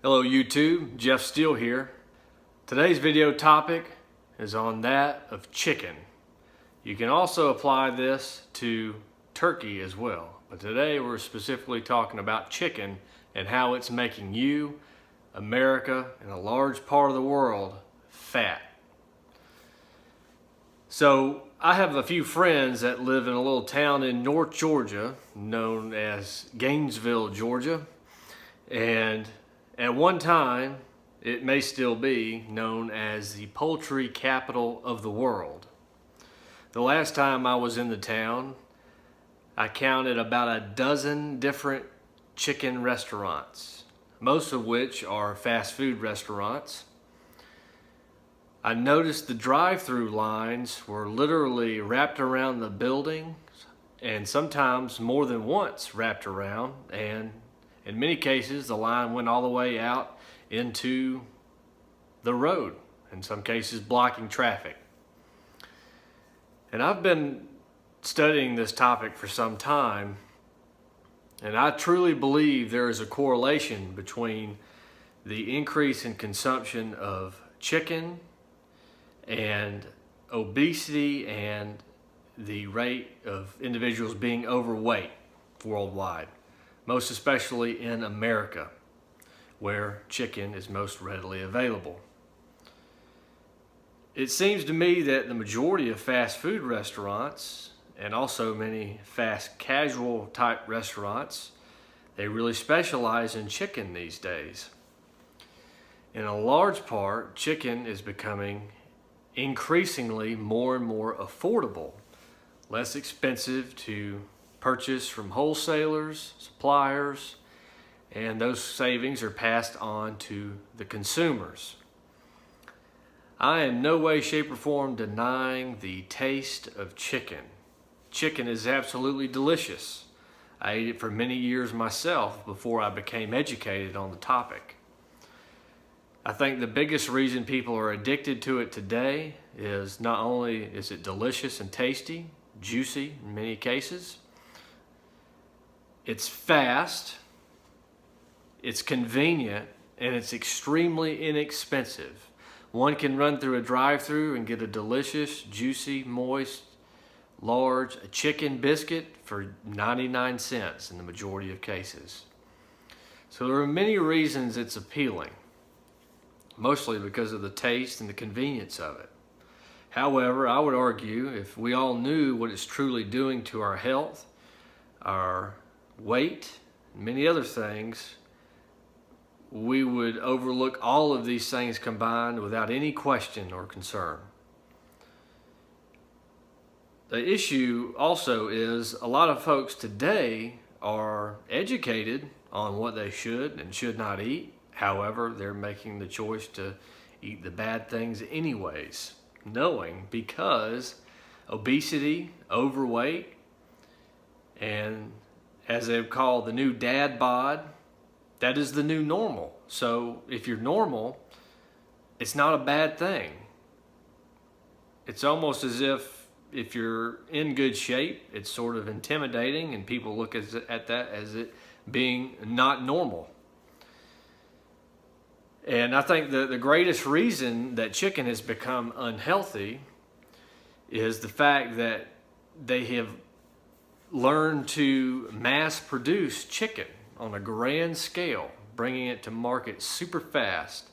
Hello YouTube, Jeff Steele here. Today's video topic is on that of chicken. You can also apply this to turkey as well, but today we're specifically talking about chicken and how it's making you, America, and a large part of the world fat. So I have a few friends that live in a little town in North Georgia known as Gainsville, Georgia, and at one time, it may still be known as the poultry capital of the world. The last time I was in the town, I counted about a dozen different chicken restaurants, most of which are fast food restaurants. I noticed the drive-through lines were literally wrapped around the building, and sometimes more than once wrapped around, and in many cases, the line went all the way out into the road, in some cases blocking traffic. And I've been studying this topic for some time, and I truly believe there is a correlation between the increase in consumption of chicken and obesity and the rate of individuals being overweight worldwide. Most especially in America, where chicken is most readily available. It seems to me that the majority of fast food restaurants, and also many fast casual type restaurants, they really specialize in chicken these days. In a large part, chicken is becoming increasingly more and more affordable, less expensive to purchased from wholesalers, suppliers, and those savings are passed on to the consumers. I in no way, shape, or form denying the taste of chicken. Chicken is absolutely delicious. I ate it for many years myself before I became educated on the topic. I think the biggest reason people are addicted to it today is not only is it delicious and tasty, juicy in many cases, it's fast, it's convenient, and it's extremely inexpensive. One can run through a drive-through and get a delicious, juicy, moist, large chicken biscuit for 99 cents in the majority of cases. So there are many reasons it's appealing, mostly because of the taste and the convenience of it. However, I would argue if we all knew what it's truly doing to our health, our weight, and many other things, we would overlook all of these things combined without any question or concern. The issue also is a lot of folks today are educated on what they should and should not eat. However, they're making the choice to eat the bad things anyways, knowing because obesity, overweight, and as they call the new dad bod, that is the new normal. So if you're normal, it's not a bad thing. It's almost as if you're in good shape, it's sort of intimidating, and people look at that as it being not normal. And I think the greatest reason that chicken has become unhealthy is the fact that they have learned to mass produce chicken on a grand scale, bringing it to market super fast.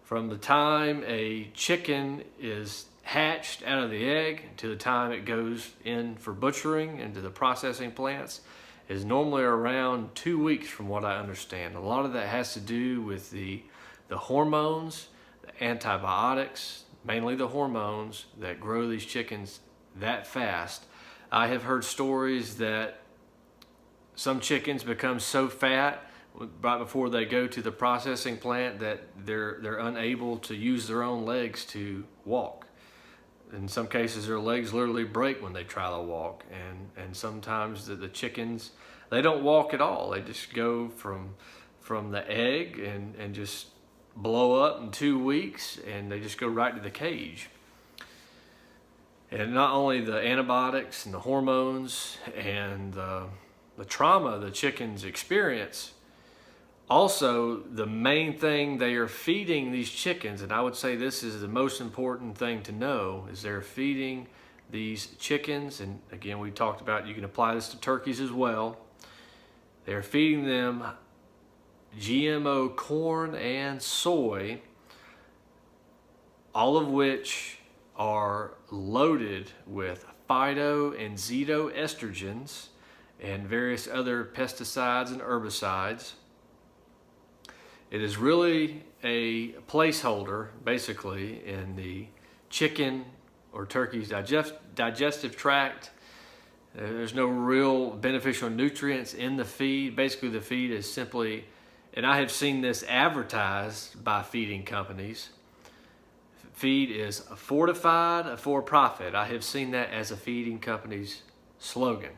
From the time a chicken is hatched out of the egg to the time it goes in for butchering into the processing plants is normally around 2 weeks from what I understand. A lot of that has to do with the hormones, the antibiotics, mainly the hormones that grow these chickens that fast. I have heard stories that some chickens become so fat right before they go to the processing plant that they're unable to use their own legs to walk. In some cases, their legs literally break when they try to walk, and sometimes the chickens, they don't walk at all. They just go from the egg and just blow up in 2 weeks, and they just go right to the cage. And not only the antibiotics and the hormones and the trauma the chickens experience, Also, the main thing they are feeding these chickens, and I would say this is the most important thing to know, is they're feeding these chickens, and again, we talked about you can apply this to turkeys as well. They're feeding them GMO corn and soy, all of which are loaded with phyto and xenoestrogens and various other pesticides and herbicides. It is really a placeholder, basically, in the chicken or turkey's digestive tract. There's no real beneficial nutrients in the feed. Basically, the feed is simply, and I have seen this advertised by feeding companies, feed is fortified for profit. I have seen that as a feeding company's slogan.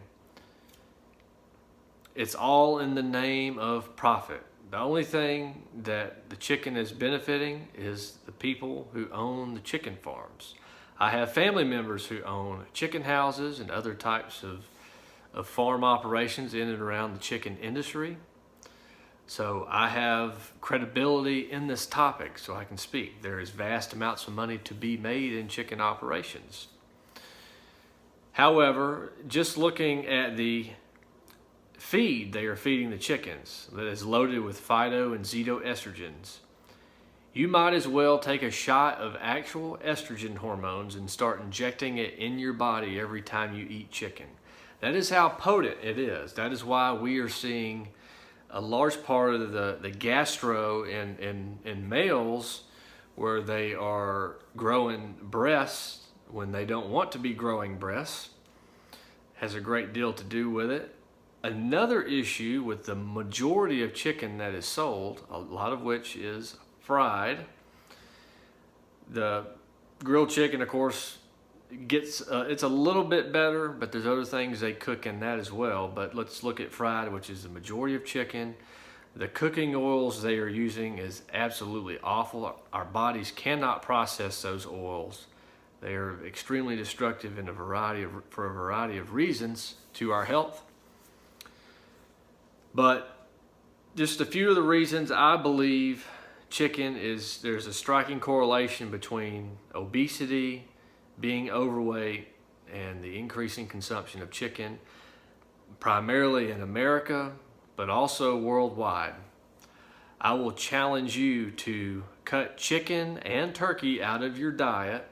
It's all in the name of profit. The only thing that the chicken is benefiting is the people who own the chicken farms. I have family members who own chicken houses and other types of farm operations in and around the chicken industry. So I have credibility in this topic, so I can speak. There is vast amounts of money to be made in chicken operations. However, just looking at the feed they are feeding the chickens that is loaded with phyto and xenoestrogens, you might as well take a shot of actual estrogen hormones and start injecting it in your body every time you eat chicken. That is how potent it is. That is why we are seeing a large part of the gastro in males where they are growing breasts when they don't want to be growing breasts. Has a great deal to do with it. Another issue with the majority of chicken that is sold, a lot of which is fried. The grilled chicken, of course, gets it's a little bit better, but there's other things they cook in that as well. But let's look at fried, which is the majority of chicken. The cooking oils they are using is absolutely awful. Our bodies cannot process those oils. They are extremely destructive for a variety of reasons to our health. But just a few of the reasons I believe chicken is, there's a striking correlation between obesity, being overweight, and the increasing consumption of chicken, primarily in America, but also worldwide. I will challenge you to cut chicken and turkey out of your diet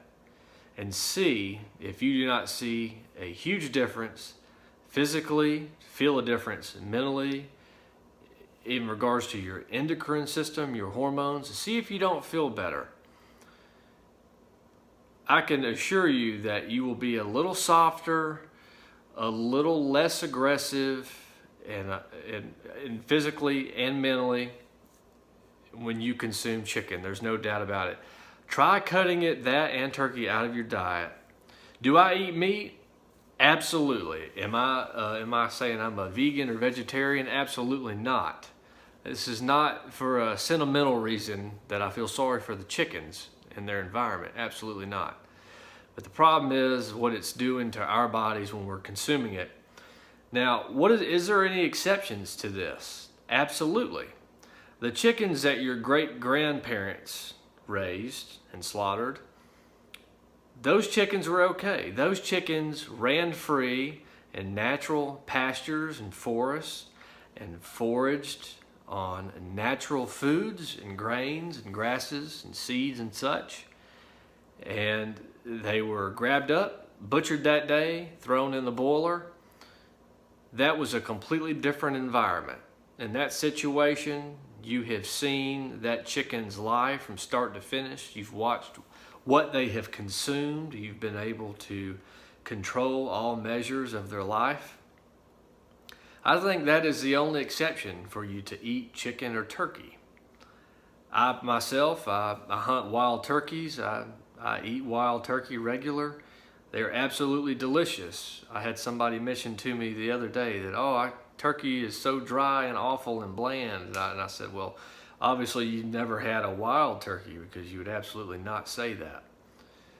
and see if you do not see a huge difference physically, feel a difference mentally, in regards to your endocrine system, your hormones. See if you don't feel better. I can assure you that you will be a little softer, a little less aggressive, and physically and mentally when you consume chicken. There's no doubt about it. Try cutting that and turkey out of your diet. Do I eat meat? Absolutely. Am I saying I'm a vegan or vegetarian? Absolutely not. This is not for a sentimental reason that I feel sorry for the chickens and their environment. Absolutely not. But the problem is what it's doing to our bodies when we're consuming it. Now, is there any exceptions to this? Absolutely. The chickens that your great-grandparents raised and slaughtered, those chickens were okay. Those chickens ran free in natural pastures and forests and foraged on natural foods and grains and grasses and seeds and such. And they were grabbed up, butchered that day, thrown in the boiler. That was a completely different environment. In that situation, you have seen that chicken's life from start to finish. You've watched what they have consumed. You've been able to control all measures of their life. I think that is the only exception for you to eat chicken or turkey. I myself hunt wild turkeys. I eat wild turkey regular. They're absolutely delicious. I had somebody mention to me the other day that, turkey is so dry and awful and bland. And I said, well, obviously you never had a wild turkey because you would absolutely not say that.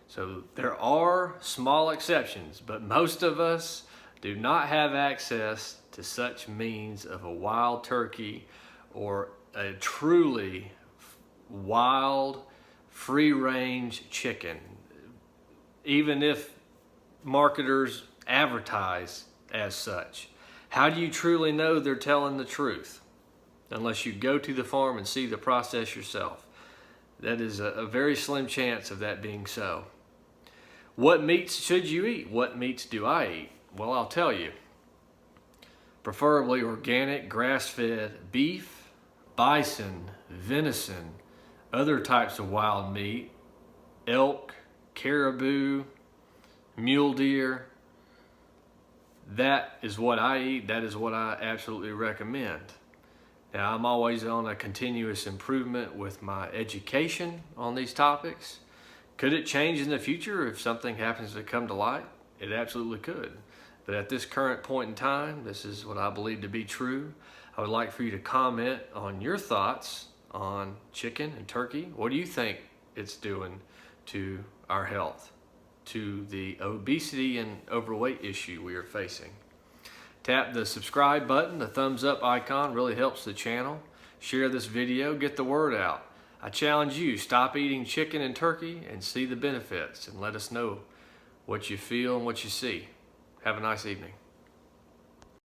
So there are small exceptions, but most of us do not have access to such means of a wild turkey or a truly wild, free-range chicken, even if marketers advertise as such. How do you truly know they're telling the truth? Unless you go to the farm and see the process yourself. That is a very slim chance of that being so. What meats should you eat? What meats do I eat? Well, I'll tell you. Preferably organic, grass-fed beef, bison, venison, other types of wild meat, elk, caribou, mule deer. That is what I eat. That is what I absolutely recommend. Now, I'm always on a continuous improvement with my education on these topics. Could it change in the future if something happens to come to light? It absolutely could. But at this current point in time, this is what I believe to be true. I would like for you to comment on your thoughts on chicken and turkey. What do you think it's doing to our health, to the obesity and overweight issue we are facing? Tap the subscribe button. The thumbs up icon really helps the channel. Share this video, get the word out. I challenge you, stop eating chicken and turkey and see the benefits, and let us know what you feel and what you see. Have a nice evening.